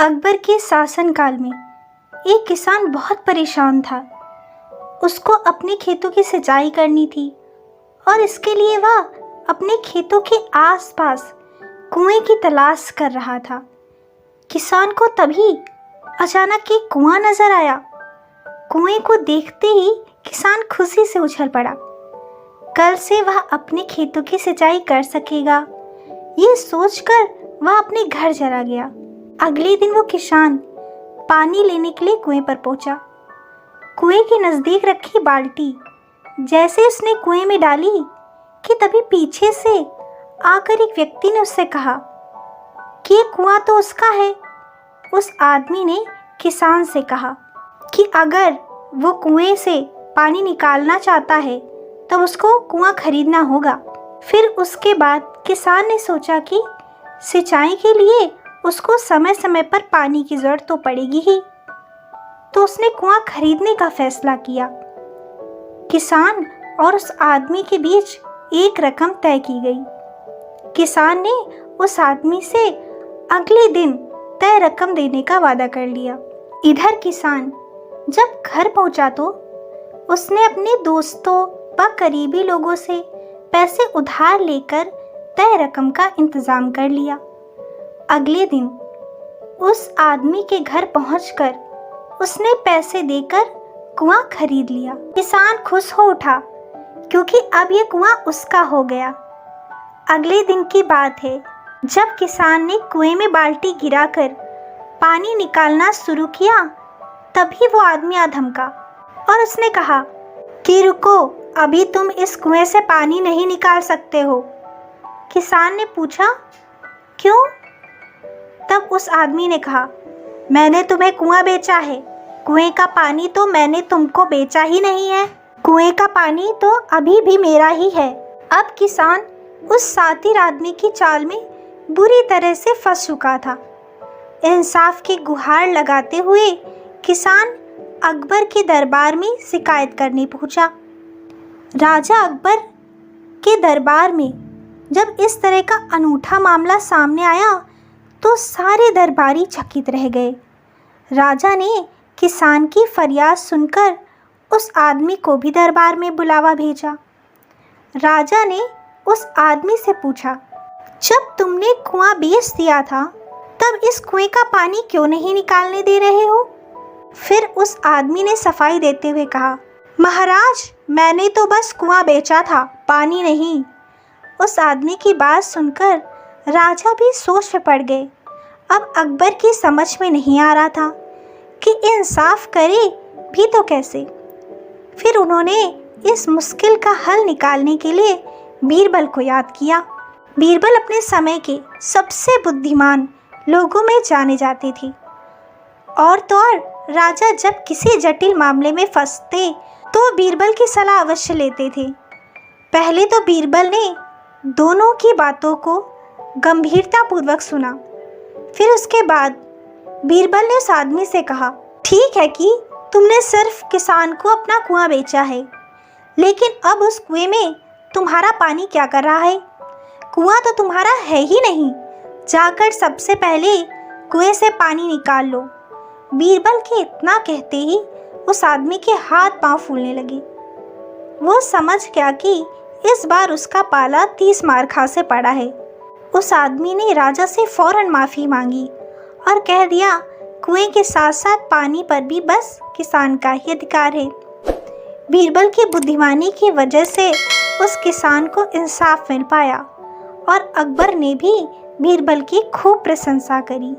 अकबर के शासनकाल में एक किसान बहुत परेशान था। उसको अपने खेतों की सिंचाई करनी थी और इसके लिए वह अपने खेतों के आसपास कुएं की तलाश कर रहा था। किसान को तभी अचानक एक कुआं नजर आया। कुएं को देखते ही किसान खुशी से उछल पड़ा। कल से वह अपने खेतों की सिंचाई कर सकेगा, ये सोचकर वह अपने घर चला गया। अगले दिन वो किसान पानी लेने के लिए कुएं पर पहुंचा। कुएं के नज़दीक रखी बाल्टी जैसे उसने कुएं में डाली कि तभी पीछे से आकर एक व्यक्ति ने उससे कहा कि ये कुआं तो उसका है। उस आदमी ने किसान से कहा कि अगर वो कुएं से पानी निकालना चाहता है तो उसको कुआं खरीदना होगा। फिर उसके बाद किसान ने सोचा कि सिंचाई के लिए उसको समय समय पर पानी की ज़रूरत तो पड़ेगी ही, तो उसने कुआं खरीदने का फैसला किया। किसान और उस आदमी के बीच एक रकम तय की गई। किसान ने उस आदमी से अगले दिन तय रकम देने का वादा कर लिया। इधर किसान जब घर पहुंचा तो उसने अपने दोस्तों व करीबी लोगों से पैसे उधार लेकर तय रकम का इंतज़ाम कर लिया। अगले दिन उस आदमी के घर पहुंचकर उसने पैसे देकर कुआं खरीद लिया। किसान खुश हो उठा क्योंकि अब ये कुआं उसका हो गया। अगले दिन की बात है, जब किसान ने कुएं में बाल्टी गिराकर पानी निकालना शुरू किया तभी वो आदमी आ धमका और उसने कहा कि रुको, अभी तुम इस कुएं से पानी नहीं निकाल सकते हो। किसान ने पूछा क्यों? तब उस आदमी ने कहा, मैंने तुम्हें कुआं बेचा है, कुएं का पानी तो मैंने तुमको बेचा ही नहीं है, कुएं का पानी तो अभी भी मेरा ही है। अब किसान उस सातिर आदमी की चाल में बुरी तरह से फंस चुका था। इंसाफ की गुहार लगाते हुए किसान अकबर के दरबार में शिकायत करने पहुंचा। राजा अकबर के दरबार में जब इस तरह का अनूठा मामला सामने आया तो सारे दरबारी चकित रह गए। राजा ने किसान की फरियाद सुनकर उस आदमी को भी दरबार में बुलावा भेजा। राजा ने उस आदमी से पूछा, जब तुमने कुआं बेच दिया था तब इस कुएं का पानी क्यों नहीं निकालने दे रहे हो? फिर उस आदमी ने सफाई देते हुए कहा, महाराज, मैंने तो बस कुआं बेचा था, पानी नहीं। उस आदमी की बात सुनकर राजा भी सोच में पड़ गए। अब अकबर की समझ में नहीं आ रहा था कि इंसाफ करे भी तो कैसे। फिर उन्होंने इस मुश्किल का हल निकालने के लिए बीरबल को याद किया। बीरबल अपने समय के सबसे बुद्धिमान लोगों में जाने जाते थे। और तो और राजा जब किसी जटिल मामले में फंसते तो बीरबल की सलाह अवश्य लेते थे। पहले तो बीरबल ने दोनों की बातों को गंभीरतापूर्वक सुना। फिर उसके बाद बीरबल ने उस आदमी से कहा, ठीक है कि तुमने सिर्फ किसान को अपना कुआं बेचा है, लेकिन अब उस कुएं में तुम्हारा पानी क्या कर रहा है? कुआं तो तुम्हारा है ही नहीं, जाकर सबसे पहले कुएं से पानी निकाल लो। बीरबल के इतना कहते ही उस आदमी के हाथ पांव फूलने लगे। वो समझ गया कि इस बार उसका पाला 30 मार खा से पड़ा है। उस आदमी ने राजा से फौरन माफ़ी मांगी और कह दिया, कुएं के साथ साथ पानी पर भी बस किसान का ही अधिकार है। बीरबल की बुद्धिमानी की वजह से उस किसान को इंसाफ मिल पाया और अकबर ने भी बीरबल की खूब प्रशंसा करी।